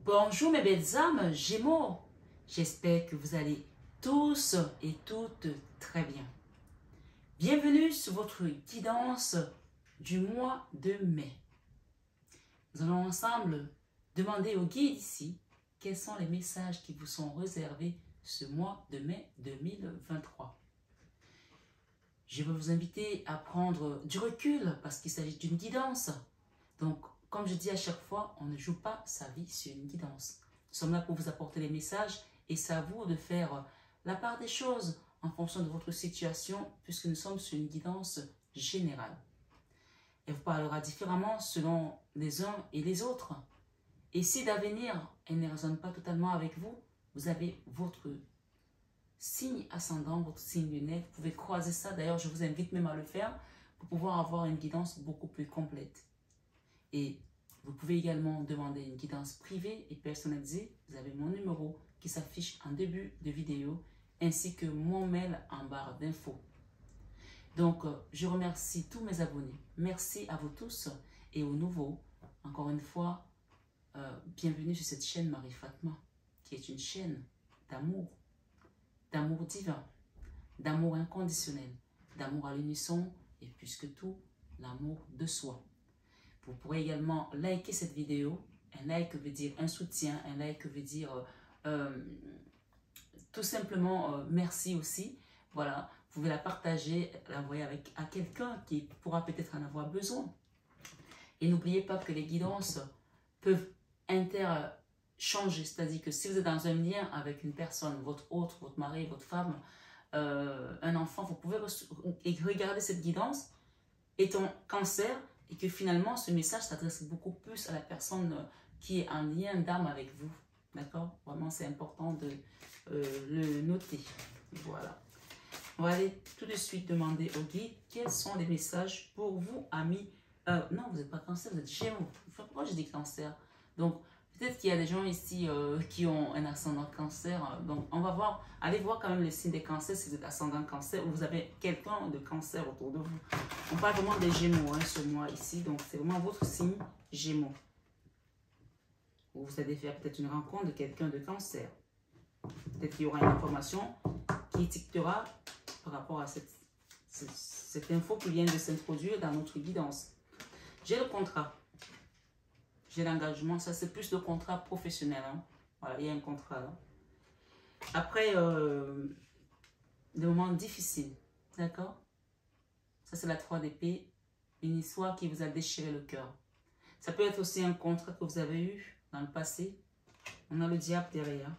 Bonjour mes belles âmes Gémeaux, j'espère que vous allez tous et toutes très bien. Bienvenue sur votre guidance du mois de mai. Nous allons ensemble demander au guide ici quels sont les messages qui vous sont réservés ce mois de mai 2023. Je vais vous inviter à prendre du recul parce qu'il s'agit d'une guidance. Donc, comme je dis à chaque fois, on ne joue pas sa vie sur une guidance. Nous sommes là pour vous apporter les messages et c'est à vous de faire la part des choses en fonction de votre situation puisque nous sommes sur une guidance générale. Elle vous parlera différemment selon les uns et les autres. Et si d'avenir, elle ne résonne pas totalement avec vous, vous avez votre signe ascendant, votre signe lunaire. Vous pouvez croiser ça. D'ailleurs, je vous invite même à le faire pour pouvoir avoir une guidance beaucoup plus complète. Et vous pouvez également demander une guidance privée et personnalisée. Vous avez mon numéro qui s'affiche en début de vidéo ainsi que mon mail en barre d'infos. Donc, je remercie tous mes abonnés. Merci à vous tous et aux nouveaux. Encore une fois, bienvenue sur cette chaîne Marie Fatma qui est une chaîne d'amour divin, d'amour inconditionnel, d'amour à l'unisson et plus que tout, l'amour de soi. Vous pourrez également liker cette vidéo. Un like veut dire un soutien, un like veut dire tout simplement merci aussi. Voilà, vous pouvez la partager, l'envoyer à quelqu'un qui pourra peut-être en avoir besoin. Et n'oubliez pas que les guidances peuvent interchanger, c'est-à-dire que si vous êtes dans un lien avec une personne, votre autre, votre mari, votre femme, un enfant, vous pouvez regarder cette guidance étant Cancer, et que finalement, ce message s'adresse beaucoup plus à la personne qui est en lien d'âme avec vous. D'accord? Vraiment, c'est important de le noter. Voilà. On va aller tout de suite demander au guide quels sont les messages pour vous, amis. Non, vous n'êtes pas Cancer, vous êtes Gémeaux. Pourquoi je dis Cancer? Donc, peut-être qu'il y a des gens ici qui ont un ascendant Cancer. Donc, on va voir, allez voir quand même les signes des Cancers si vous êtes ascendant Cancer ou vous avez quelqu'un de Cancer autour de vous. On parle vraiment des Gémeaux ce mois ici. Donc, c'est vraiment votre signe Gémeaux. Vous allez faire peut-être une rencontre de quelqu'un de Cancer. Peut-être qu'il y aura une information qui étiquetera par rapport à cette info qui vient de s'introduire dans notre guidance. J'ai le contrat. J'ai l'engagement, ça c'est plus le contrat professionnel. Hein. Voilà, il y a un contrat là. Après, des moments difficiles, d'accord? Ça c'est la 3 d'épée, une histoire qui vous a déchiré le cœur. Ça peut être aussi un contrat que vous avez eu dans le passé. On a le diable derrière.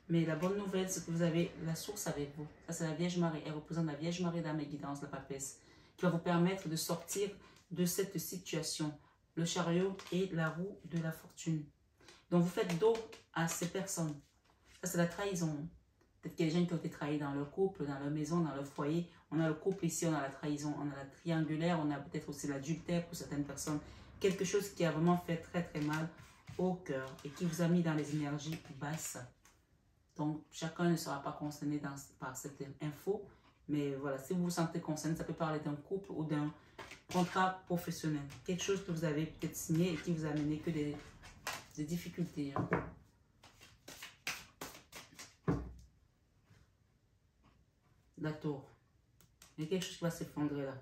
Mais la bonne nouvelle, c'est que vous avez la source avec vous. Ça c'est la Vierge Marie, elle représente la Vierge Marie dans mes guidances, la papesse, qui va vous permettre de sortir de cette situation. Le chariot et la roue de la fortune. Donc, vous faites dos à ces personnes. Ça, c'est la trahison. Peut-être qu'il y a des gens qui ont été trahis dans leur couple, dans leur maison, dans leur foyer. On a le couple ici, on a la trahison, on a la triangulaire, on a peut-être aussi l'adultère pour certaines personnes. Quelque chose qui a vraiment fait très très mal au cœur et qui vous a mis dans les énergies basses. Donc, chacun ne sera pas concerné par cette info. Mais voilà, si vous vous sentez concerné, ça peut parler d'un couple ou d'un contrat professionnel. Quelque chose que vous avez peut-être signé et qui vous a amené que des difficultés. Hein. La tour. Il y a quelque chose qui va s'effondrer là.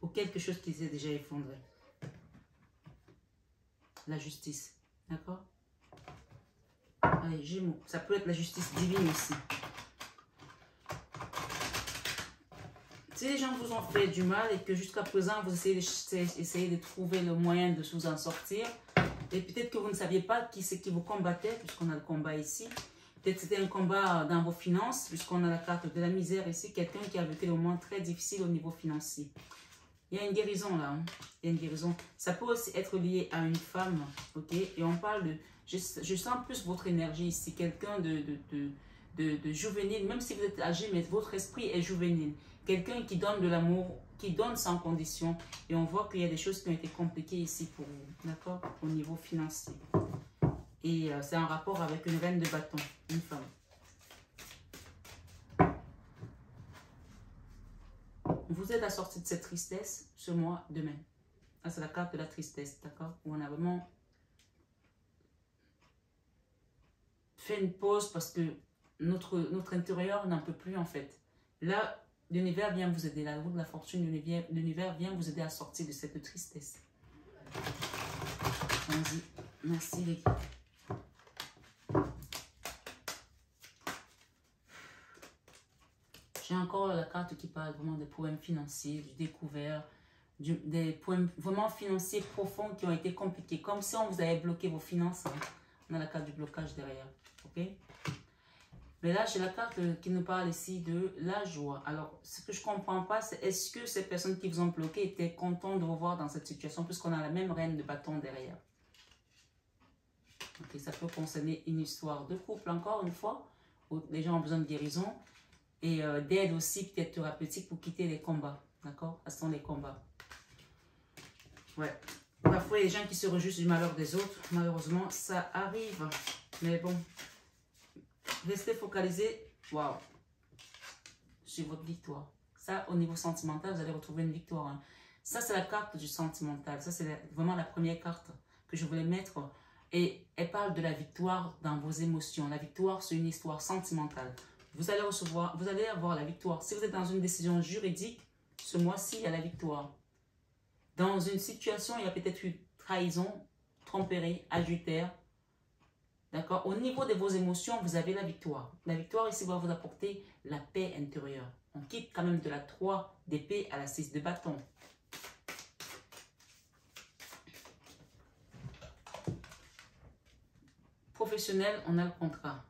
Ou quelque chose qui s'est déjà effondré. La justice. D'accord? Allez, Gémeaux. Ça peut être la justice divine aussi. Si les gens vous ont fait du mal et que jusqu'à présent vous essayez de trouver le moyen de vous en sortir, et peut-être que vous ne saviez pas qui c'est qui vous combattait, puisqu'on a le combat ici. Peut-être c'était un combat dans vos finances, puisqu'on a la carte de la misère ici, quelqu'un qui a vécu des moments très difficiles au niveau financier. Il y a une guérison là, hein. Il y a une guérison. Ça peut aussi être lié à une femme, ok? Et on parle de... Je sens plus votre énergie ici, quelqu'un de juvénile, même si vous êtes âgé, mais votre esprit est juvénile. Quelqu'un qui donne de l'amour, qui donne sans condition. Et on voit qu'il y a des choses qui ont été compliquées ici pour vous, d'accord? Au niveau financier. Et c'est en rapport avec une reine de bâton, une femme. Vous êtes à sortir de cette tristesse ce mois demain. Ah, c'est la carte de la tristesse, d'accord? Où on a vraiment fait une pause parce que notre intérieur n'en peut plus en fait. Là, l'univers vient vous aider. La roue de la fortune, l'univers vient vous aider à sortir de cette tristesse. Vas-y. Merci les gars. J'ai encore la carte qui parle vraiment des problèmes financiers, du découvert, des problèmes vraiment financiers profonds qui ont été compliqués. Comme si on vous avait bloqué vos finances. Hein. On a la carte du blocage derrière. Ok? Mais là, j'ai la carte qui nous parle ici de la joie. Alors, ce que je ne comprends pas, c'est est-ce que ces personnes qui vous ont bloqué étaient contentes de vous voir dans cette situation puisqu'on a la même reine de bâton derrière. Ok, ça peut concerner une histoire de couple, encore une fois, où les gens ont besoin de guérison et d'aide aussi peut-être thérapeutique pour quitter les combats. D'accord? Ce sont les combats. Ouais. Parfois, il y a des gens qui se réjouissent du malheur des autres. Malheureusement, ça arrive. Mais bon, restez focalisés. Waouh! Sur votre victoire. Ça, au niveau sentimental, vous allez retrouver une victoire. Hein. Ça, c'est la carte du sentimental. Ça, c'est vraiment la première carte que je voulais mettre. Et elle parle de la victoire dans vos émotions. La victoire, c'est une histoire sentimentale. Vous allez recevoir, vous allez avoir la victoire. Si vous êtes dans une décision juridique, ce mois-ci, il y a la victoire. Dans une situation, il y a peut-être eu trahison, tromperie, adultère. D'accord? Au niveau de vos émotions, vous avez la victoire. La victoire ici va vous apporter la paix intérieure. On quitte quand même de la 3 d'épée à la 6 de bâton. Professionnel, on a le contrat.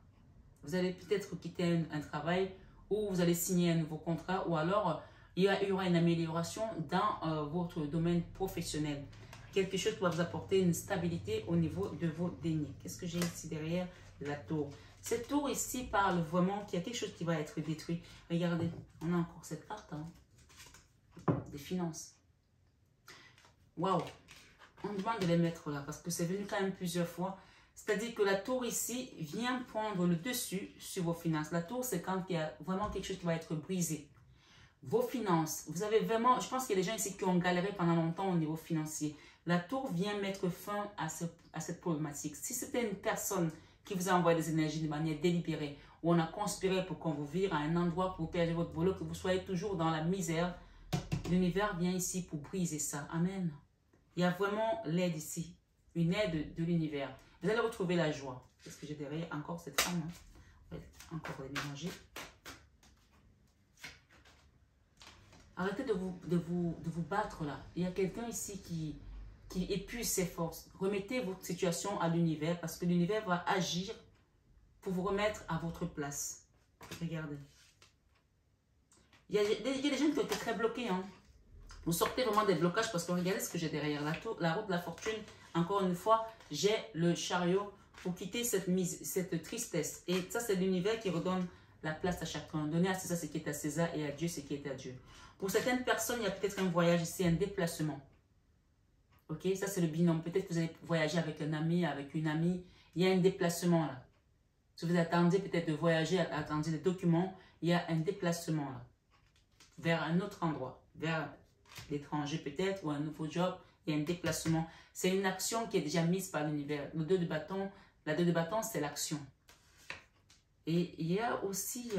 Vous allez peut-être quitter un travail ou vous allez signer un nouveau contrat ou alors il y aura une amélioration dans votre domaine professionnel. Quelque chose qui va vous apporter une stabilité au niveau de vos deniers. Qu'est-ce que j'ai ici derrière? La tour. Cette tour ici parle vraiment qu'il y a quelque chose qui va être détruit. Regardez, on a encore cette carte. Hein, des finances. Waouh! On demande de les mettre là parce que c'est venu quand même plusieurs fois. C'est-à-dire que la tour ici vient prendre le dessus sur vos finances. La tour, c'est quand il y a vraiment quelque chose qui va être brisé. Vos finances, vous avez vraiment, je pense qu'il y a des gens ici qui ont galéré pendant longtemps au niveau financier. La tour vient mettre fin à cette problématique. Si c'était une personne qui vous a envoyé des énergies de manière délibérée, ou on a conspiré pour qu'on vous vire à un endroit pour vous perdre votre boulot, que vous soyez toujours dans la misère, l'univers vient ici pour briser ça. Amen. Il y a vraiment l'aide ici, une aide de l'univers. Vous allez retrouver la joie. Qu'est-ce que j'ai derrière? Encore cette femme. Hein? Encore les mélanger. Arrêtez de vous battre là. Il y a quelqu'un ici qui épuise ses forces. Remettez votre situation à l'univers parce que l'univers va agir pour vous remettre à votre place. Regardez. Il y a des gens qui ont été très bloqués. Hein. Vous sortez vraiment des blocages parce que regardez ce que j'ai derrière. La roue de la fortune, encore une fois, j'ai le chariot pour quitter cette tristesse. Et ça, c'est l'univers qui redonne la place à chacun. Donnez à César ce qui est à César et à Dieu ce qui est à Dieu. Pour certaines personnes, il y a peut-être un voyage ici, un déplacement. Ok, ça c'est le binôme. Peut-être que vous allez voyager avec un ami, avec une amie. Il y a un déplacement là. Si vous attendez peut-être de voyager, attendez des documents, il y a un déplacement là. Vers un autre endroit, vers l'étranger peut-être, ou un nouveau job, il y a un déplacement. C'est une action qui est déjà mise par l'univers. Le 2 de bâton, la 2 de bâton, c'est l'action. Et il y a aussi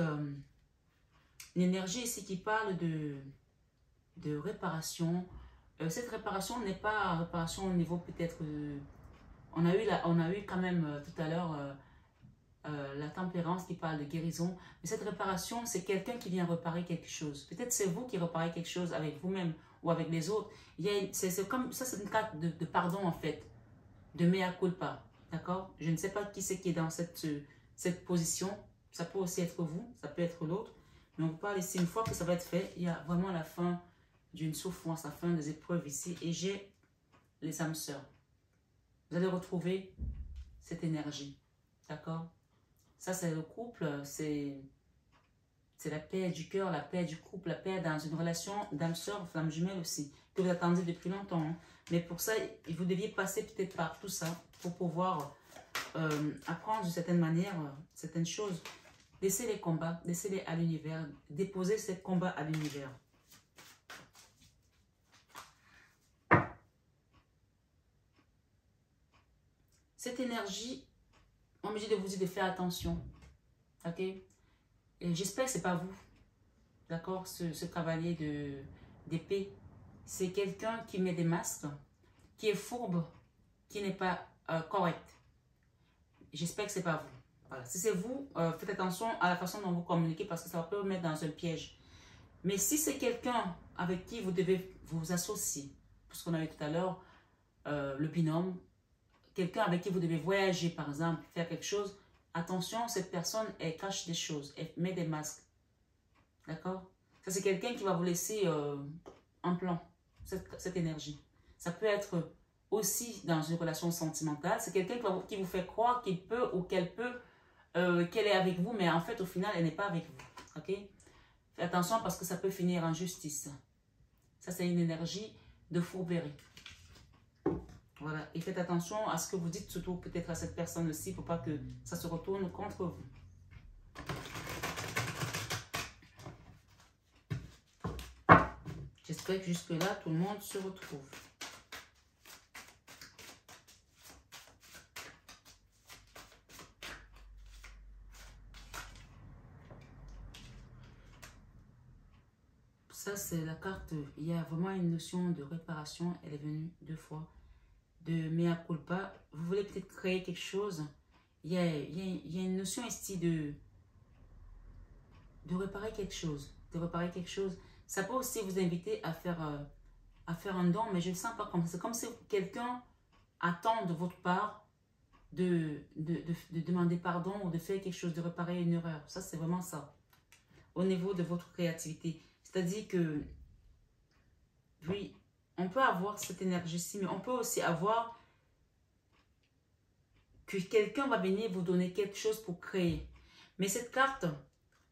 une énergie ici qui parle de réparation. Cette réparation n'est pas réparation au niveau peut-être... on a eu quand même tout à l'heure la tempérance qui parle de guérison. Mais cette réparation, c'est quelqu'un qui vient réparer quelque chose. Peut-être c'est vous qui réparez quelque chose avec vous-même ou avec les autres. C'est comme ça, c'est une carte de pardon en fait. De mea culpa. D'accord? Je ne sais pas qui c'est qui est dans cette position. Ça peut aussi être vous, ça peut être l'autre. Mais on parle ici, une fois que ça va être fait, il y a vraiment la fin d'une souffrance, la fin des épreuves ici. Et j'ai les âmes sœurs. Vous allez retrouver cette énergie. D'accord? Ça, c'est le couple, c'est la paix du cœur, la paix du couple, la paix dans une relation d'âme sœur, flamme jumelle aussi, que vous attendez depuis longtemps. Hein. Mais pour ça, vous deviez passer peut-être par tout ça pour pouvoir apprendre de certaine manière certaines choses. Laissez les combats, laissez-les à l'univers, déposez ces combats à l'univers. Cette énergie on me dit de vous dire de faire attention. Ok? Et j'espère que ce n'est pas vous. D'accord? Ce cavalier d'épée. C'est quelqu'un qui met des masques, qui est fourbe, qui n'est pas correct. J'espère que ce n'est pas vous. Voilà. Si c'est vous, faites attention à la façon dont vous communiquez parce que ça peut vous mettre dans un piège. Mais si c'est quelqu'un avec qui vous devez vous associer, puisqu'on a eu tout à l'heure le binôme, quelqu'un avec qui vous devez voyager par exemple, faire quelque chose, attention, cette personne, elle cache des choses, elle met des masques. D'accord? Ça, c'est quelqu'un qui va vous laisser en plan, cette énergie. Ça peut être aussi dans une relation sentimentale. C'est quelqu'un qui vous fait croire qu'il peut ou qu'elle peut, qu'elle est avec vous, mais en fait, au final, elle n'est pas avec vous. Ok? Faites attention parce que ça peut finir en justice. Ça, c'est une énergie de fourberie. Voilà. Et faites attention à ce que vous dites, surtout peut-être à cette personne aussi, pour pas que ça se retourne contre vous. J'espère que jusque-là, tout le monde se retrouve. Ça, c'est la carte. Il y a vraiment une notion de réparation. Elle est venue 2 fois. De mea culpa. Vous voulez peut-être créer quelque chose. Il y a une notion ici de réparer quelque chose. De réparer quelque chose. Ça peut aussi vous inviter à faire un don, mais je ne le sens pas comme ça. C'est comme si quelqu'un attend de votre part de demander pardon ou de faire quelque chose, de réparer une erreur. Ça, c'est vraiment ça. Au niveau de votre créativité. C'est-à-dire que, oui, on peut avoir cette énergie-ci, mais on peut aussi avoir que quelqu'un va venir vous donner quelque chose pour créer. Mais cette carte,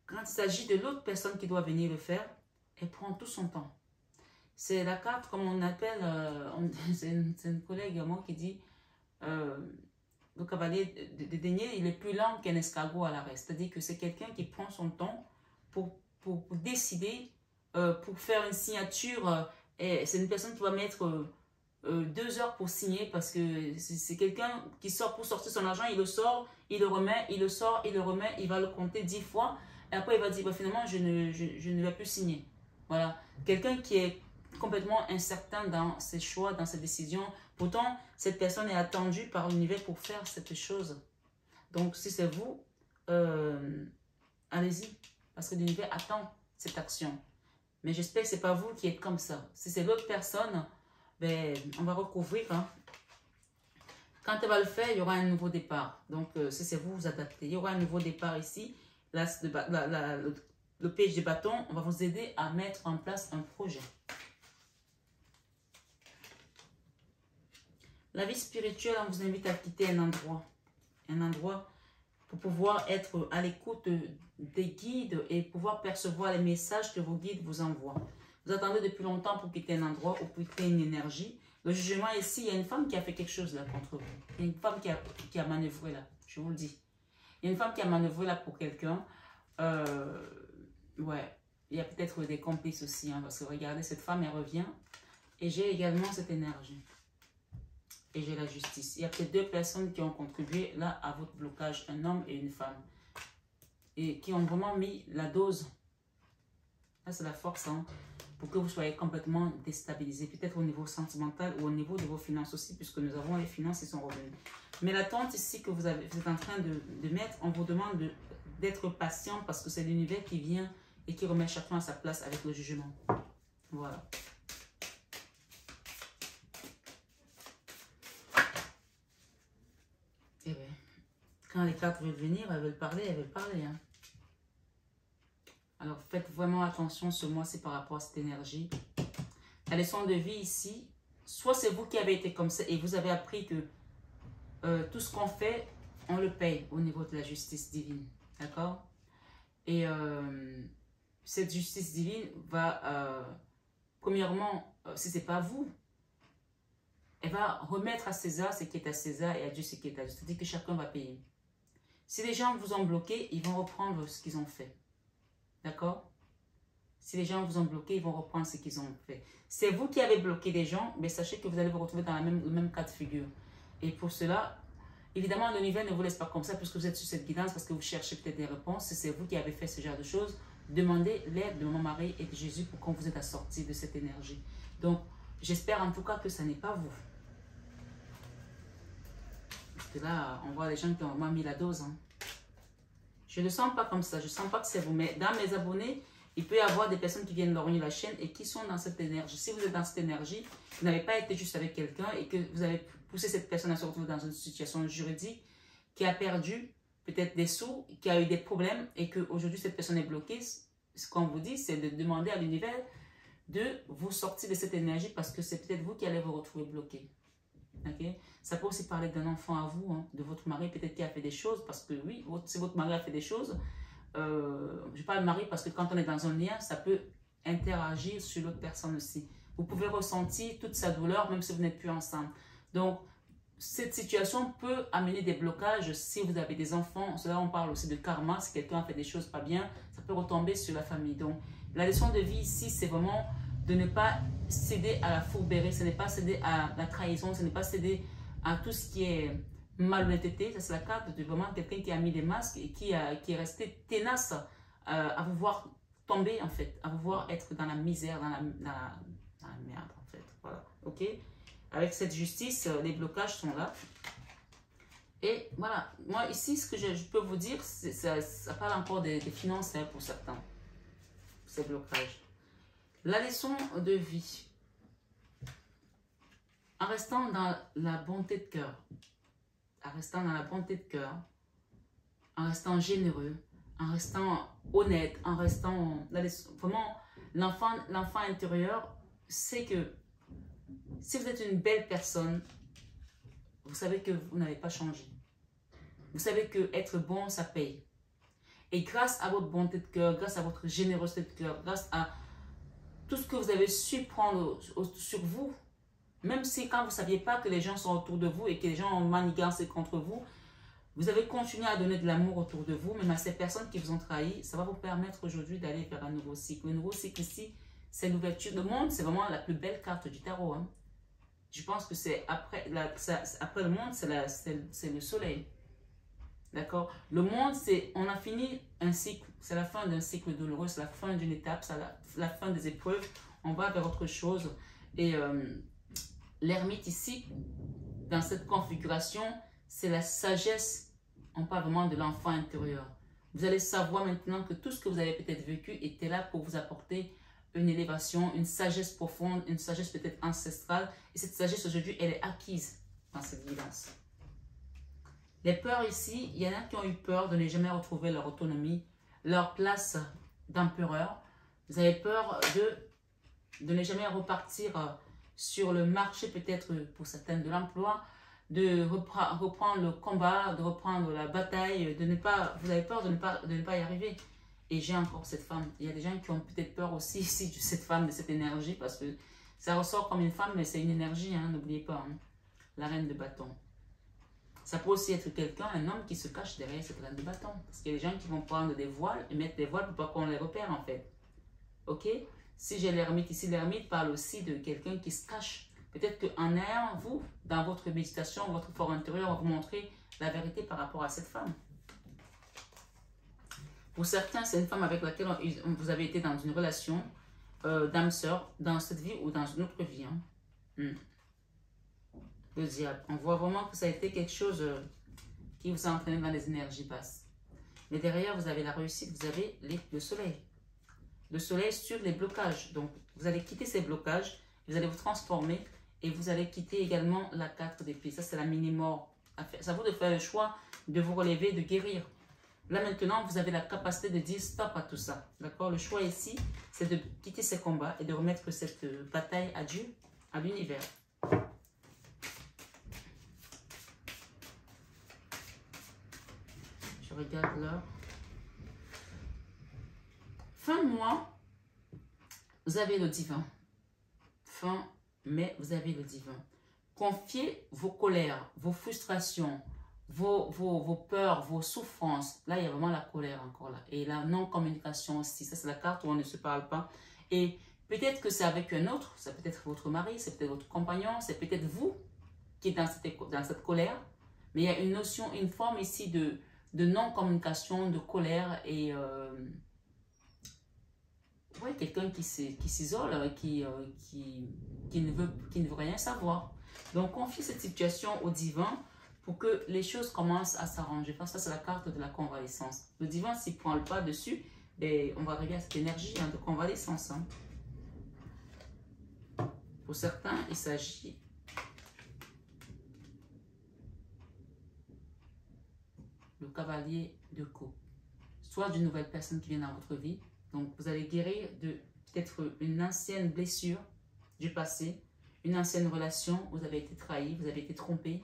quand il s'agit de l'autre personne qui doit venir le faire, elle prend tout son temps. C'est la carte, comme on appelle, c'est une collègue à moi qui dit, le cavalier de denier, il est plus lent qu'un escargot à l'arrêt. C'est-à-dire que c'est quelqu'un qui prend son temps pour décider, pour faire une signature. Et c'est une personne qui va mettre 2 heures pour signer parce que c'est quelqu'un qui sort pour sortir son argent, il le sort, il le remet, il le sort, il le remet, il va le compter 10 fois. Et après, il va dire, bah, finalement, je ne vais plus signer. Voilà. Quelqu'un qui est complètement incertain dans ses choix, dans ses décisions. Pourtant, cette personne est attendue par l'univers pour faire cette chose. Donc, si c'est vous, allez-y. Parce que l'univers attend cette action. Mais j'espère que ce n'est pas vous qui êtes comme ça. Si c'est l'autre personne, ben, on va recouvrir. Hein. Quand elle va le faire, il y aura un nouveau départ. Donc, si c'est vous, vous adaptez. Il y aura un nouveau départ ici. Là, le page de bâton, on va vous aider à mettre en place un projet. La vie spirituelle, on vous invite à quitter un endroit. Un endroit pour pouvoir être à l'écoute des guides et pouvoir percevoir les messages que vos guides vous envoient. Vous attendez depuis longtemps pour quitter un endroit ou pour quitter une énergie. Le jugement ici, il y a une femme qui a fait quelque chose là contre vous. Il y a une femme qui a manœuvré là, je vous le dis. Il y a une femme qui a manœuvré là pour quelqu'un. Ouais, il y a peut-être des complices aussi, hein, parce que regardez, cette femme, elle revient. Et j'ai également cette énergie. Et j'ai la justice. Il y a peut-être 2 personnes qui ont contribué là à votre blocage, un homme et une femme. Et qui ont vraiment mis la dose. Là, c'est la force, hein, pour que vous soyez complètement déstabilisé. Peut-être au niveau sentimental ou au niveau de vos finances aussi, puisque nous avons les finances qui sont revenues. Mais l'attente ici que vous êtes en train de mettre, on vous demande d'être patient parce que c'est l'univers qui vient et qui remet chacun à sa place avec le jugement. Voilà. Et bien, quand les cartes veulent venir, elles veulent parler, hein. Alors, faites vraiment attention ce mois-ci par rapport à cette énergie. La leçon de vie ici, soit c'est vous qui avez été comme ça et vous avez appris que tout ce qu'on fait, on le paye au niveau de la justice divine. D'accord? Et cette justice divine va, premièrement, si ce n'est pas vous, elle va remettre à César ce qui est à César et à Dieu ce qui est à Dieu. C'est-à-dire que chacun va payer. Si les gens vous ont bloqué, ils vont reprendre ce qu'ils ont fait. D'accord? Si les gens vous ont bloqué, ils vont reprendre ce qu'ils ont fait. C'est vous qui avez bloqué des gens, mais sachez que vous allez vous retrouver dans le même cas de figure. Et pour cela, Évidemment, l'univers ne vous laisse pas comme ça puisque vous êtes sur cette guidance, parce que vous cherchez peut-être des réponses. Si c'est vous qui avez fait ce genre de choses, demandez l'aide de Maman Marie et de Jésus pour qu'on vous aide à sortir de cette énergie. Donc, j'espère en tout cas que ce n'est pas vous. Parce que là, on voit les gens qui ont vraiment mis la dose. Hein. Je ne le sens pas comme ça. Je ne sens pas que c'est vous. Mais dans mes abonnés, il peut y avoir des personnes qui viennent lorgner la chaîne et qui sont dans cette énergie. Si vous êtes dans cette énergie, vous n'avez pas été juste avec quelqu'un et que vous avez poussé cette personne à se retrouver dans une situation juridique, qui a perdu peut-être des sous, qui a eu des problèmes et qu'aujourd'hui cette personne est bloquée, ce qu'on vous dit, c'est de demander à l'univers de vous sortir de cette énergie parce que c'est peut-être vous qui allez vous retrouver bloqué. Okay? Ça peut aussi parler d'un enfant à vous, hein, de votre mari peut-être qui a fait des choses, parce que oui, si votre mari a fait des choses, je parle de mari parce que quand on est dans un lien, ça peut interagir sur l'autre personne aussi. Vous pouvez ressentir toute sa douleur même si vous n'êtes plus ensemble. Donc, cette situation peut amener des blocages si vous avez des enfants. Cela, on parle aussi de karma. Si quelqu'un a fait des choses pas bien, ça peut retomber sur la famille. Donc, la leçon de vie ici, c'est vraiment de ne pas céder à la fourberie. Ce n'est pas céder à la trahison. Ce n'est pas céder à tout ce qui est malhonnêteté. Ça, c'est la carte de vraiment quelqu'un qui a mis des masques et qui est resté tenace à vous voir tomber, en fait. À vous voir être dans la misère, dans la merde, en fait. Voilà. OK? Avec cette justice, les blocages sont là. Et voilà, moi ici, ce que je peux vous dire, ça parle encore des finances hein, pour certains, ces blocages. La leçon de vie. En restant dans la bonté de cœur, en restant dans la bonté de cœur, en restant généreux, en restant honnête, en restant... Vraiment, l'enfant intérieur, c'est que si vous êtes une belle personne, vous savez que vous n'avez pas changé. Vous savez que être bon, ça paye. Et grâce à votre bonté de cœur, grâce à votre générosité de cœur, grâce à tout ce que vous avez su prendre sur vous, même si quand vous ne saviez pas que les gens sont autour de vous et que les gens ont manigancé contre vous, vous avez continué à donner de l'amour autour de vous, même à ces personnes qui vous ont trahi, ça va vous permettre aujourd'hui d'aller vers un nouveau cycle. Le nouveau cycle ici, c'est l'ouverture. Le monde, c'est vraiment la plus belle carte du tarot. Hein. Je pense que c'est après le monde, c'est le soleil. D'accord? Le monde, on a fini un cycle. C'est la fin d'un cycle douloureux, c'est la fin d'une étape, c'est la fin des épreuves. On va vers autre chose. Et l'ermite ici, dans cette configuration, c'est la sagesse. On parle vraiment de l'enfant intérieur. Vous allez savoir maintenant que tout ce que vous avez peut-être vécu était là pour vous apporter une élévation, une sagesse profonde, une sagesse peut-être ancestrale. Et cette sagesse aujourd'hui, elle est acquise dans cette guidance. Les peurs ici, il y en a qui ont eu peur de ne jamais retrouver leur autonomie, leur place d'empereur. Vous avez peur de ne jamais repartir sur le marché peut-être pour certaines de l'emploi, de reprendre le combat, de reprendre la bataille, vous avez peur de ne pas y arriver. Et j'ai encore cette femme. Il y a des gens qui ont peut-être peur aussi ici de cette femme, de cette énergie, parce que ça ressort comme une femme, mais c'est une énergie, hein, n'oubliez pas. Hein. La reine de bâton. Ça peut aussi être quelqu'un, un homme qui se cache derrière cette reine de bâton. Parce qu'il y a des gens qui vont prendre des voiles et mettre des voiles pour pas qu'on les repère en fait. Ok? Si j'ai l'ermite ici, l'ermite parle aussi de quelqu'un qui se cache. Peut-être qu'en ayant, vous, dans votre méditation, votre fort intérieur, va vous montrer la vérité par rapport à cette femme. Pour certains, c'est une femme avec laquelle vous avez été dans une relation d'âme-sœur, dans cette vie ou dans une autre vie. Hein. Le diable. On voit vraiment que ça a été quelque chose qui vous a entraîné dans les énergies basses. Mais derrière, vous avez la réussite, vous avez le soleil. Le soleil sur les blocages. Donc, vous allez quitter ces blocages, vous allez vous transformer et vous allez quitter également la 4 d'épée. Ça, c'est la mini-mort. C'est à vous de faire le choix de vous relever, de guérir. Là, maintenant, vous avez la capacité de dire stop à tout ça. D'accord? Le choix ici, c'est de quitter ces combats et de remettre cette bataille à Dieu, à l'univers. Je regarde l'heure. Fin de mois, vous avez le divin. Fin mai, vous avez le divin. Confiez vos colères, vos frustrations, vos peurs, vos souffrances. Là, il y a vraiment la colère encore là. Et la non-communication aussi. Ça, c'est la carte où on ne se parle pas. Et peut-être que c'est avec un autre. C'est peut-être votre mari, c'est peut-être votre compagnon, c'est peut-être vous qui êtes dans cette colère. Mais il y a une notion, une forme ici de non-communication, de colère et ouais, quelqu'un qui s'isole, qui ne veut rien savoir. Donc, confie cette situation au divin pour que les choses commencent à s'arranger. Enfin, ça, c'est la carte de la convalescence. Le divin, s'il ne prend le pas dessus, ben, on va arriver à cette énergie de convalescence. Hein. Pour certains, il s'agit le cavalier de coupe. Soit d'une nouvelle personne qui vient dans votre vie. Donc, vous allez guérir de peut-être une ancienne blessure du passé, une ancienne relation, vous avez été trahi, vous avez été trompé.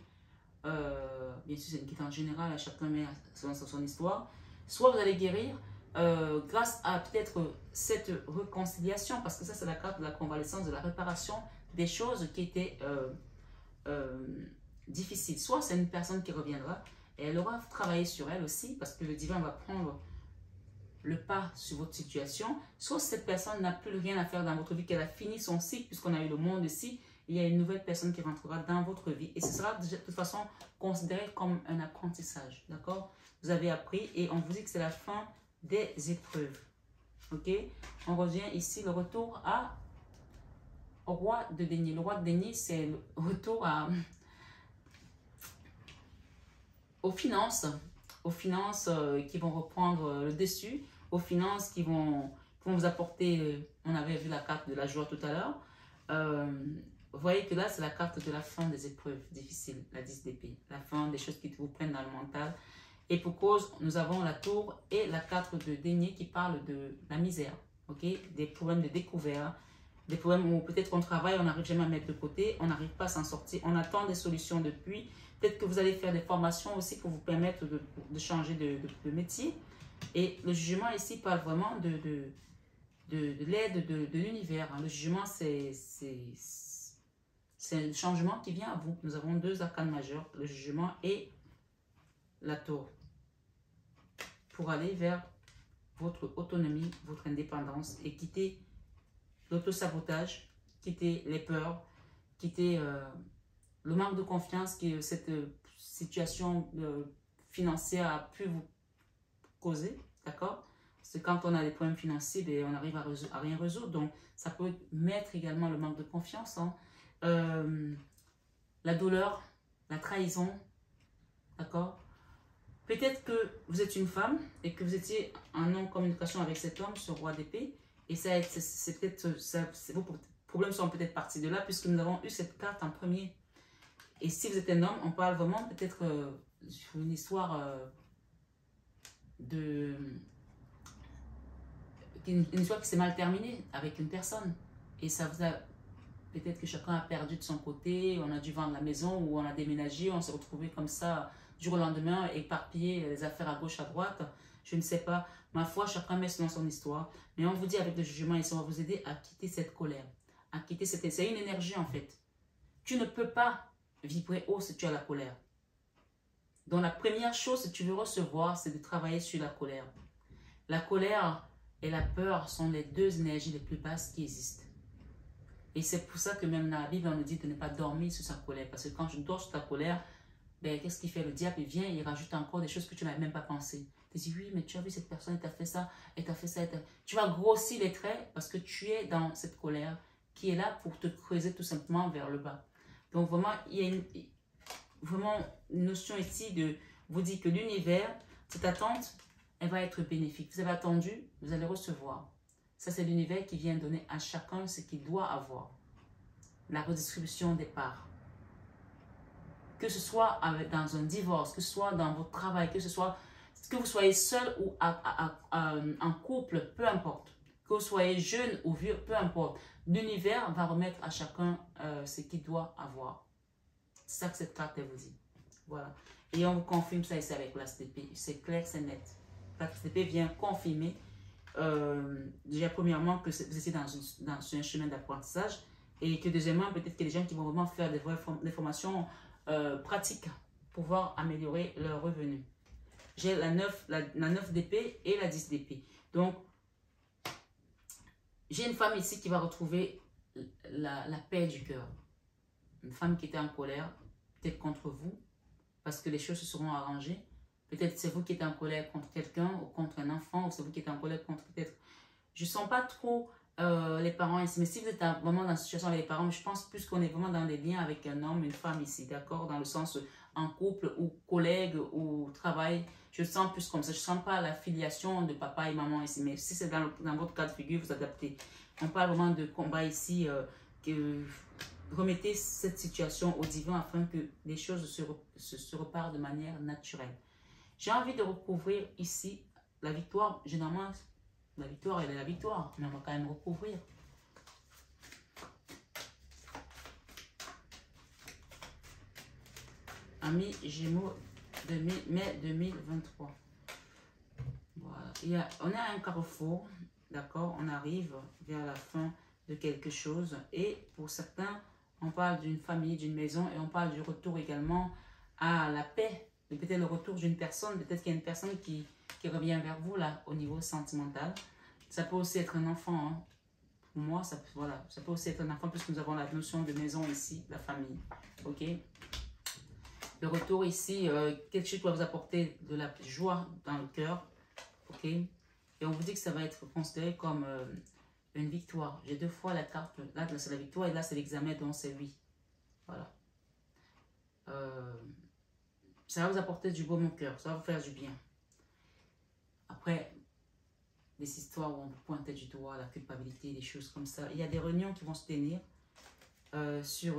Bien sûr, c'est une question générale, à chacun met son histoire. Soit vous allez guérir grâce à peut-être cette réconciliation, parce que ça, c'est la carte de la convalescence, de la réparation des choses qui étaient difficiles. Soit c'est une personne qui reviendra et elle aura travaillé sur elle aussi, parce que le divin va prendre le pas sur votre situation. Soit cette personne n'a plus rien à faire dans votre vie, qu'elle a fini son cycle, puisqu'on a eu le monde ici, il y a une nouvelle personne qui rentrera dans votre vie. Et ce sera de toute façon considéré comme un apprentissage. D'accord? Vous avez appris et on vous dit que c'est la fin des épreuves. Ok? On revient ici, le retour au roi de denier. Le roi de denier, c'est le retour aux finances qui vont reprendre le dessus, aux finances qui vont vous apporter, on avait vu la carte de la joie tout à l'heure. Vous voyez que là, c'est la carte de la fin des épreuves difficiles, la 10 d'épée, la fin des choses qui vous prennent dans le mental. Et pour cause, nous avons la tour et la carte de denier qui parle de la misère, ok? Des problèmes de découvert, des problèmes où peut-être qu'on travaille, on n'arrive jamais à mettre de côté, on n'arrive pas à s'en sortir, on attend des solutions depuis. Peut-être que vous allez faire des formations aussi pour vous permettre de changer de métier. Et le jugement ici parle vraiment de l'aide de l'univers. Le jugement, c'est un changement qui vient à vous. Nous avons deux arcanes majeures, le jugement et la tour, pour aller vers votre autonomie, votre indépendance et quitter l'autosabotage, quitter les peurs, quitter le manque de confiance que cette situation financière a pu vous causer, d'accord? Parce que quand on a des problèmes financiers, ben, on arrive à rien résoudre. Donc, ça peut mettre également le manque de confiance, hein. La douleur, la trahison, d'accord? Peut-être que vous êtes une femme et que vous étiez en non-communication avec cet homme, ce roi d'épée, et ça, c'est peut-être, vos problèmes sont peut-être partis de là, puisque nous avons eu cette carte en premier. Et si vous êtes un homme, on parle vraiment peut-être une histoire une histoire qui s'est mal terminée avec une personne. Et ça vous a... Peut-être que chacun a perdu de son côté, on a dû vendre la maison ou on a déménagé, on s'est retrouvé comme ça du jour au lendemain, éparpillé les affaires à gauche, à droite. Je ne sais pas. Ma foi, chacun met dans son histoire. Mais on vous dit avec le jugement ici, on va vous aider à quitter cette colère. À quitter cette... C'est une énergie en fait. Tu ne peux pas vibrer haut si tu as la colère. Donc la première chose que tu veux recevoir, c'est de travailler sur la colère. La colère et la peur sont les deux énergies les plus basses qui existent. Et c'est pour ça que même dans la Bible, on nous dit de ne pas dormir sur sa colère. Parce que quand tu dors sur ta colère, ben, qu'est-ce qu'il fait? Le diable, il vient, il rajoute encore des choses que tu n'avais même pas pensé. Tu dis, oui, mais tu as vu cette personne, elle t'a fait ça, elle t'a fait ça. Tu vas grossir les traits parce que tu es dans cette colère qui est là pour te creuser tout simplement vers le bas. Donc vraiment, il y a vraiment une notion ici de vous dire que l'univers, cette attente, elle va être bénéfique. Vous avez attendu, vous allez recevoir. Ça, c'est l'univers qui vient donner à chacun ce qu'il doit avoir. La redistribution des parts. Que ce soit dans un divorce, que ce soit dans votre travail, que vous soyez seul ou en couple, peu importe. Que vous soyez jeune ou vieux, peu importe. L'univers va remettre à chacun ce qu'il doit avoir. C'est ça que cette carte elle vous dit. Voilà. Et on vous confirme ça ici avec l'As d'épée. C'est clair, c'est net. L'As d'épée vient confirmer déjà premièrement que vous étiez sur un chemin d'apprentissage et que deuxièmement peut-être qu'il y a des gens qui vont vraiment faire des formations pratiques pour pouvoir améliorer leurs revenus. J'ai la 9 d'épée et la 10 d'épée. Donc, j'ai une femme ici qui va retrouver la paix du cœur. Une femme qui était en colère, peut-être contre vous, parce que les choses se seront arrangées. Peut-être c'est vous qui êtes en colère contre quelqu'un ou contre un enfant, ou c'est vous qui êtes en colère contre peut-être... Je ne sens pas trop les parents ici, mais si vous êtes vraiment dans une situation avec les parents, je pense plus qu'on est vraiment dans des liens avec un homme, une femme ici, d'accord? Dans le sens en couple ou collègue ou travail, je sens plus comme ça. Je ne sens pas la filiation de papa et maman ici, mais si c'est dans votre cas de figure, vous adaptez. On parle vraiment de combat ici, que remettez cette situation au divin afin que les choses se repartent de manière naturelle. J'ai envie de recouvrir ici la victoire. Généralement, la victoire, elle est la victoire, mais on va quand même recouvrir. Amis Gémeaux de mai 2023. Voilà. On est à un carrefour, d'accord? On arrive vers la fin de quelque chose. Et pour certains, on parle d'une famille, d'une maison, et on parle du retour également à la paix. Peut-être le retour d'une personne, peut-être qu'il y a une personne qui revient vers vous là, au niveau sentimental. Ça peut aussi être un enfant. Hein. Pour moi, ça peut aussi être un enfant, puisque nous avons la notion de maison ici, la famille. Ok? Le retour ici, quelque chose qui va vous apporter de la joie dans le cœur. Ok? Et on vous dit que ça va être considéré comme une victoire. J'ai deux fois la carte. Là, c'est la victoire et là, c'est l'examen, donc c'est oui. Voilà. Ça va vous apporter du baume au cœur. Ça va vous faire du bien. Après, des histoires où on vous pointait du doigt, la culpabilité, des choses comme ça. Il y a des réunions qui vont se tenir sur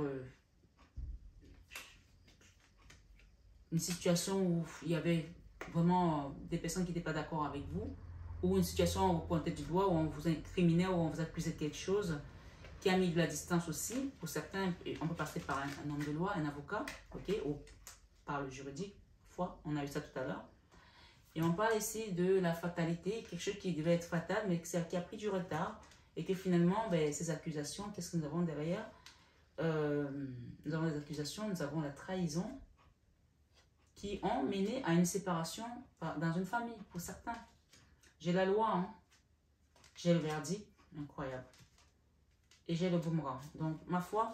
une situation où il y avait vraiment des personnes qui n'étaient pas d'accord avec vous, ou une situation où on vous pointait du doigt, où on vous incriminait, où on vous accusait de quelque chose, qui a mis de la distance aussi. Pour certains, on peut passer par un homme de loi, un avocat, ok, ou par le juridique, on a eu ça tout à l'heure. Et on parle ici de la fatalité, quelque chose qui devait être fatal, mais qui a pris du retard, et que finalement, ben, ces accusations, qu'est-ce que nous avons derrière? Nous avons les accusations, nous avons la trahison, qui ont mené à une séparation dans une famille, pour certains. J'ai la loi, hein? J'ai le verdict, incroyable. Et j'ai le boomerang. Donc, ma foi,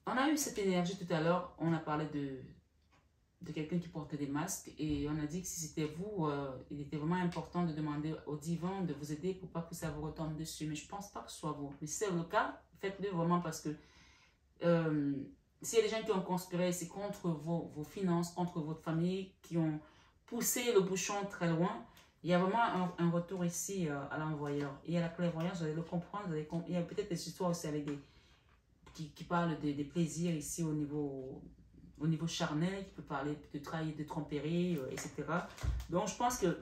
on a eu cette énergie tout à l'heure, on a parlé de quelqu'un qui portait des masques, et on a dit que si c'était vous, il était vraiment important de demander au divin de vous aider pour pas que ça vous retombe dessus. Mais je pense pas que ce soit vous. Mais si c'est le cas, faites-le vraiment, parce que s'il y a des gens qui ont conspiré, c'est contre vos finances, contre votre famille, qui ont poussé le bouchon très loin, il y a vraiment un retour ici à l'envoyeur. Il y a la clairvoyance, vous allez le comprendre. Il y a peut-être des histoires aussi avec qui parlent des plaisirs ici au niveau charnel, qui peut parler de trahir, de tromperie, etc. Donc, je pense qu'il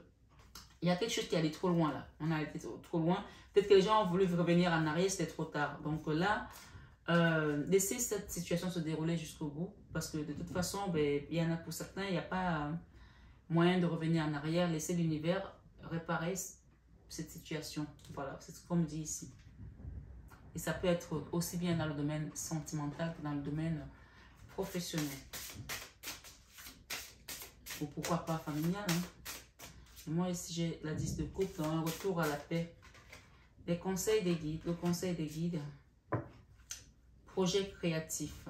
y a quelque chose qui est allé trop loin là. On a été trop loin. Peut-être que les gens ont voulu revenir en arrière, c'était trop tard. Donc là, laissez cette situation se dérouler jusqu'au bout, parce que de toute façon, ben, il y en a pour certains, il n'y a pas moyen de revenir en arrière. Laissez l'univers réparer cette situation. Voilà, c'est ce qu'on me dit ici. Et ça peut être aussi bien dans le domaine sentimental que dans le domaine professionnel. Ou pourquoi pas familial. Hein. Moi ici, j'ai la 10 de coupe, un retour à la paix. Les conseils des guides, le conseil des guides. Projet créatif.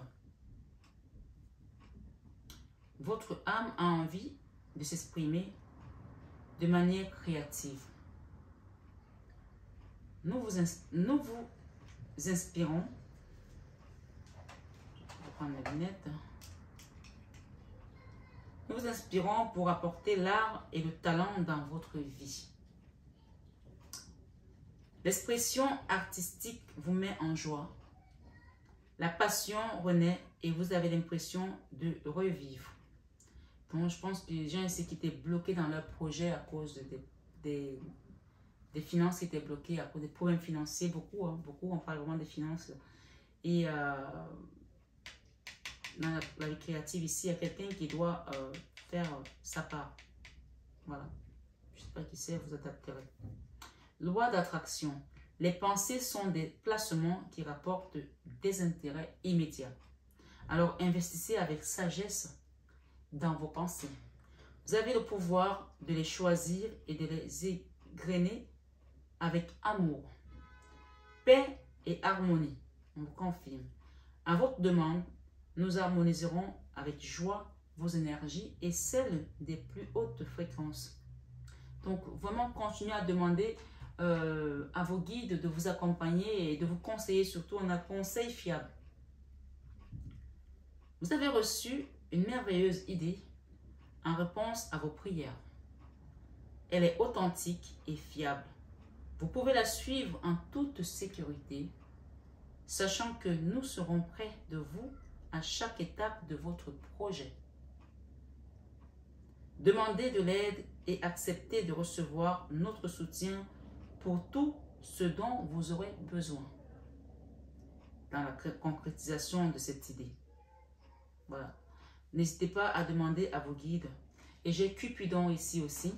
Votre âme a envie de s'exprimer de manière créative. Nous vous inspirons. Je vais prendre mes lunettes. Nous vous inspirons pour apporter l'art et le talent dans votre vie. L'expression artistique vous met en joie. La passion renaît et vous avez l'impression de revivre. Donc, je pense que les gens ici qui étaient bloqués dans leur projet à cause des finances qui étaient bloquées, à cause des problèmes financiers, beaucoup, hein, beaucoup, on parle vraiment des finances. Et dans la vie créative ici, il y a quelqu'un qui doit faire sa part. Voilà. Je ne sais pas qui c'est, vous adapterez. Loi d'attraction. Les pensées sont des placements qui rapportent des intérêts immédiats. Alors, investissez avec sagesse dans vos pensées. Vous avez le pouvoir de les choisir et de les égrener avec amour. Paix et harmonie. On vous confirme. À votre demande, nous harmoniserons avec joie vos énergies et celles des plus hautes fréquences. Donc, vraiment, continuez à demander à vos guides de vous accompagner et de vous conseiller, surtout en un conseil fiable. Vous avez reçu une merveilleuse idée en réponse à vos prières. Elle est authentique et fiable. Vous pouvez la suivre en toute sécurité, sachant que nous serons près de vous à chaque étape de votre projet. Demandez de l'aide et acceptez de recevoir notre soutien pour tout ce dont vous aurez besoin dans la concrétisation de cette idée. Voilà. N'hésitez pas à demander à vos guides. Et j'ai Cupidon ici aussi.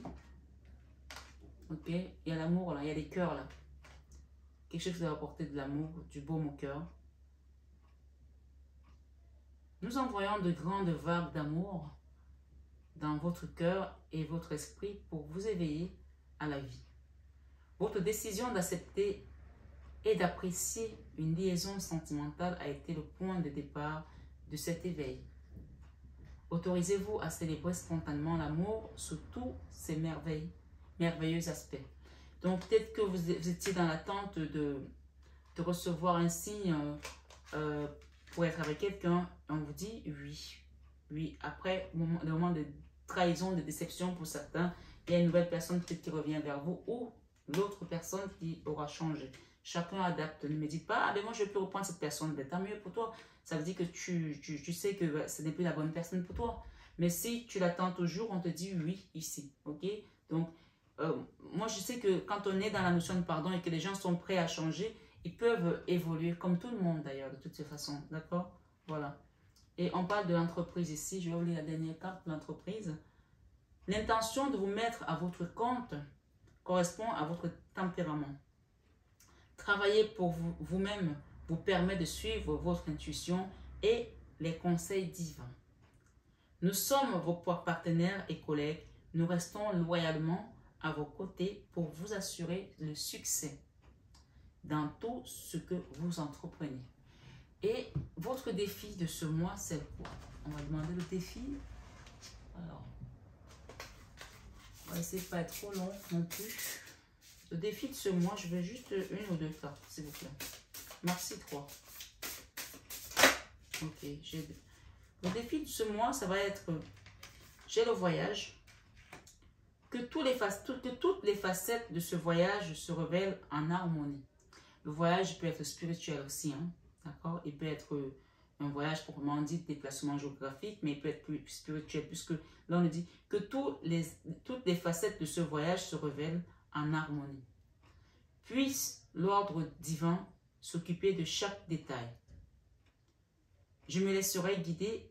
Ok, il y a l'amour là, il y a les cœurs là. Quelque chose qui va apporter de l'amour, du baume au cœur. Nous envoyons de grandes vagues d'amour dans votre cœur et votre esprit pour vous éveiller à la vie. Votre décision d'accepter et d'apprécier une liaison sentimentale a été le point de départ de cet éveil. Autorisez-vous à célébrer spontanément l'amour sous tous ses merveilleux aspects. Donc peut-être que vous étiez dans l'attente de recevoir un signe pour être avec quelqu'un. On vous dit oui. Oui, après le moment de trahison, de déception pour certains, il y a une nouvelle personne peut-être qui revient vers vous ou l'autre personne qui aura changé. Chacun adapte. Ne me dites pas, ah ben moi je peux reprendre cette personne, ben, tant mieux pour toi. Ça veut dire que tu sais que ben, ce n'est plus la bonne personne pour toi. Mais si tu l'attends toujours, on te dit oui ici. Ok? Donc, moi je sais que quand on est dans la notion de pardon et que les gens sont prêts à changer, ils peuvent évoluer comme tout le monde d'ailleurs, de toutes ces façons. D'accord? Voilà. Et on parle de l'entreprise ici. Je vais vous lire la dernière carte de l'entreprise. L'intention de vous mettre à votre compte correspond à votre tempérament. Travailler pour vous-même vous permet de suivre votre intuition et les conseils divins. Nous sommes vos partenaires et collègues. Nous restons loyalement à vos côtés pour vous assurer le succès dans tout ce que vous entreprenez. Et votre défi de ce mois, c'est quoi? On va demander le défi. Alors, on va essayer de ne pas être trop long non plus. Le défi de ce mois, je veux juste une ou deux cartes, s'il vous plaît. Merci 3. Ok, j'ai deux. Le défi de ce mois, ça va être, j'ai le voyage. Que toutes les facettes de ce voyage se révèlent en harmonie. Le voyage peut être spirituel aussi, hein, d'accord? Il peut être un voyage proprement dit, déplacement géographique, mais il peut être plus spirituel, puisque là on nous dit que toutes les facettes de ce voyage se révèlent en harmonie. Puisse l'ordre divin s'occuper de chaque détail. Je me laisserai guider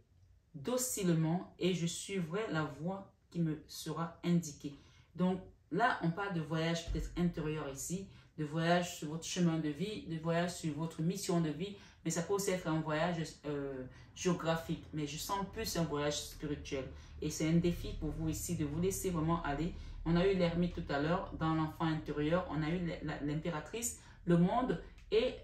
docilement et je suivrai la voie qui me sera indiquée. Donc là, on parle de voyage peut-être intérieur ici, de voyage sur votre chemin de vie, de voyage sur votre mission de vie, mais ça peut aussi être un voyage géographique. Mais je sens plus un voyage spirituel. Et c'est un défi pour vous ici de vous laisser vraiment aller. On a eu l'ermite tout à l'heure, dans l'enfant intérieur, on a eu l'impératrice, le monde et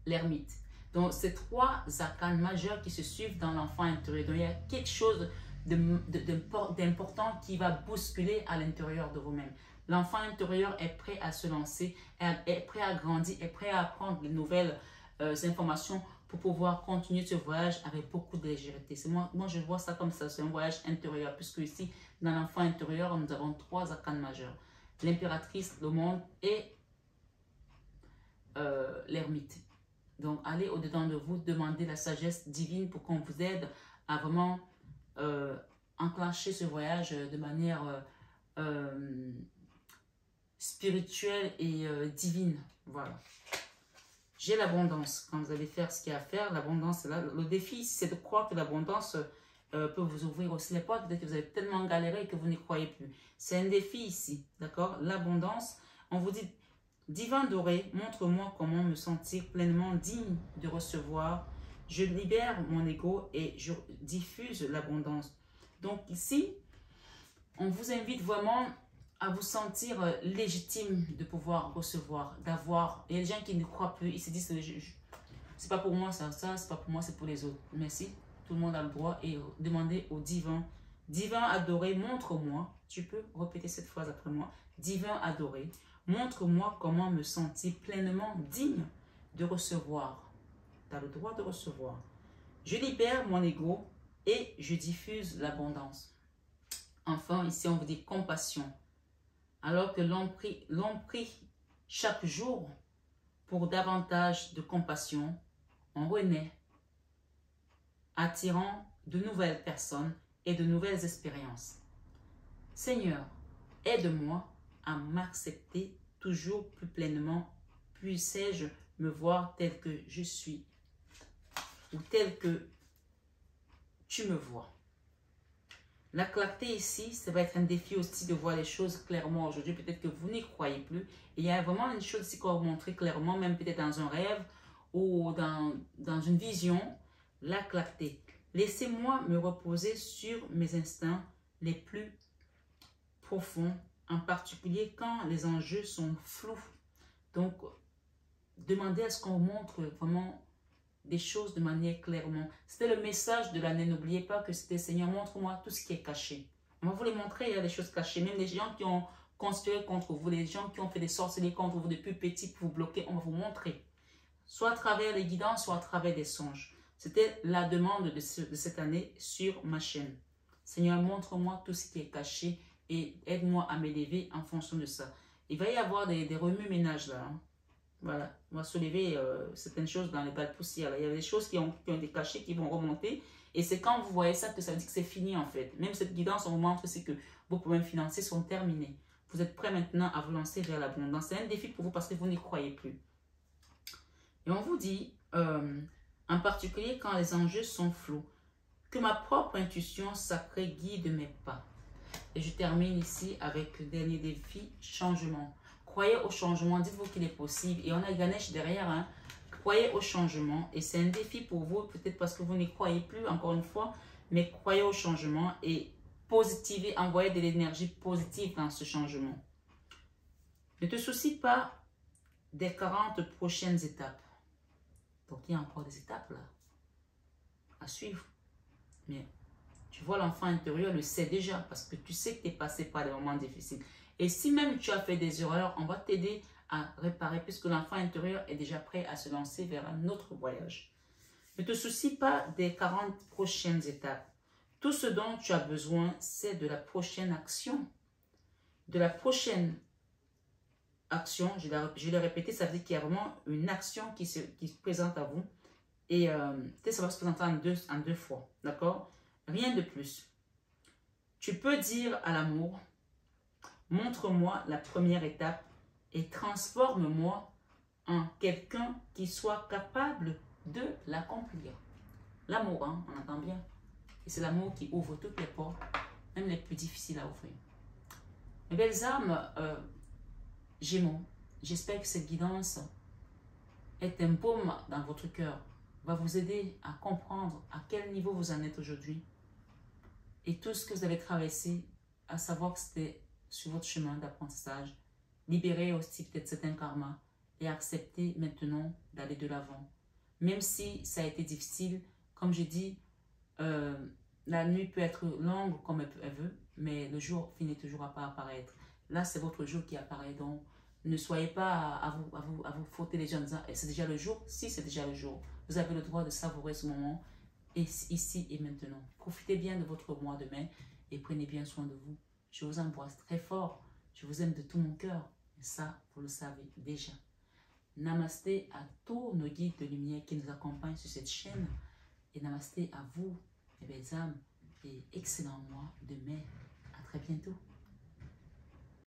l'ermite. Donc, c'est trois arcanes majeurs qui se suivent dans l'enfant intérieur. Donc, il y a quelque chose d'important qui va bousculer à l'intérieur de vous-même. L'enfant intérieur est prêt à se lancer, est prêt à grandir, est prêt à apprendre de nouvelles informations pour pouvoir continuer ce voyage avec beaucoup de légèreté. Moi, je vois ça comme ça, c'est un voyage intérieur, puisque ici, dans l'enfant intérieur, nous avons trois arcanes majeurs. L'impératrice, le monde et l'ermite. Donc, allez au-dedans de vous, demandez la sagesse divine pour qu'on vous aide à vraiment enclencher ce voyage de manière spirituelle et divine. Voilà. J'ai l'abondance. Quand vous allez faire ce qu'il y a à faire, l'abondance est là. Le défi, c'est de croire que l'abondance peut vous ouvrir aussi les portes. Peut-être que vous avez tellement galéré que vous n'y croyez plus. C'est un défi ici, d'accord? L'abondance, on vous dit, divin doré, montre-moi comment me sentir pleinement digne de recevoir. Je libère mon ego et je diffuse l'abondance. Donc ici, on vous invite vraiment à vous sentir légitime de pouvoir recevoir, d'avoir. Il y a des gens qui ne croient plus, ils se disent, c'est pas pour moi ça, c'est pas pour moi, c'est pour les autres. Merci. tout le monde a le droit, et demandez au divin. Divin adoré, montre-moi, tu peux répéter cette phrase après moi. Divin adoré, montre-moi comment me sentir pleinement digne de recevoir. Tu as le droit de recevoir. Je libère mon ego et je diffuse l'abondance. Enfin, ici, on vous dit compassion. Alors que l'on prie chaque jour pour davantage de compassion, on renaît, attirant de nouvelles personnes et de nouvelles expériences. Seigneur, aide-moi à m'accepter toujours plus pleinement. Puissais-je me voir tel que je suis ou tel que tu me vois. La clarté ici, ça va être un défi aussi de voir les choses clairement aujourd'hui. Peut-être que vous n'y croyez plus. Et il y a vraiment une chose ici qu'on va vous montrer clairement, même peut-être dans un rêve ou dans une vision, la clarté. Laissez-moi me reposer sur mes instincts les plus profonds, en particulier quand les enjeux sont flous. Donc, demandez à ce qu'on vous montre vraiment des choses de manière clairement. C'était le message de l'année. N'oubliez pas que c'était Seigneur, montre-moi tout ce qui est caché. On va vous les montrer, il y a des choses cachées. Même les gens qui ont conspiré contre vous, les gens qui ont fait des sorcelleries contre vous depuis petit pour vous bloquer, on va vous montrer. Soit à travers les guidances, soit à travers des songes. C'était la demande de cette année sur ma chaîne. Seigneur, montre-moi tout ce qui est caché et aide-moi à m'élever en fonction de ça. Il va y avoir des remue-ménages là. Hein. Voilà, on va soulever certaines choses dans les balles de poussière. Là. Il y a des choses qui ont été cachées, qui vont remonter. Et c'est quand vous voyez ça que ça veut dire que c'est fini en fait. Même cette guidance, on vous montre c'est que vos problèmes financiers sont terminés. Vous êtes prêts maintenant à vous lancer vers l'abondance. C'est un défi pour vous parce que vous n'y croyez plus. Et on vous dit, en particulier quand les enjeux sont flous, que ma propre intuition sacrée guide mes pas. Et je termine ici avec le dernier défi, changement. Croyez au changement, dites-vous qu'il est possible. Et on a Ganesh derrière, hein. Croyez au changement. Et c'est un défi pour vous, peut-être parce que vous n'y croyez plus, encore une fois. Mais croyez au changement et positivez, envoyez de l'énergie positive dans ce changement. Ne te soucie pas des 40 prochaines étapes. Donc il y a encore des étapes là à suivre. Mais tu vois, l'enfant intérieur le sait déjà parce que tu sais que tu es passé par des moments difficiles. Et si même tu as fait des erreurs, on va t'aider à réparer puisque l'enfant intérieur est déjà prêt à se lancer vers un autre voyage. Ne te soucie pas des 40 prochaines étapes. Tout ce dont tu as besoin, c'est de la prochaine action. De la prochaine action, je l'ai répété, ça veut dire qu'il y a vraiment une action qui se présente à vous. Et peut-être ça va se présenter en deux fois, d'accord? Rien de plus. Tu peux dire à l'amour, montre-moi la première étape et transforme-moi en quelqu'un qui soit capable de l'accomplir. L'amour, hein, on entend bien. Et c'est l'amour qui ouvre toutes les portes, même les plus difficiles à ouvrir. Mes belles âmes, Gémeaux, j'espère que cette guidance est un baume dans votre cœur, va vous aider à comprendre à quel niveau vous en êtes aujourd'hui et tout ce que vous avez traversé, à savoir que c'était sur votre chemin d'apprentissage. Libérez aussi peut-être certains karmas et acceptez maintenant d'aller de l'avant. Même si ça a été difficile, comme j'ai dit, la nuit peut être longue comme elle veut, mais le jour finit toujours à pas apparaître. Là, c'est votre jour qui apparaît, donc ne soyez pas à vous frotter les gens en disant « c'est déjà le jour ». Si, c'est déjà le jour. Vous avez le droit de savourer ce moment ici et maintenant. Profitez bien de votre mois de mai et prenez bien soin de vous. Je vous embrasse très fort. Je vous aime de tout mon cœur. Et ça, vous le savez déjà. Namasté à tous nos guides de lumière qui nous accompagnent sur cette chaîne. Et namasté à vous, mes belles âmes. Et excellent mois de mai. À très bientôt.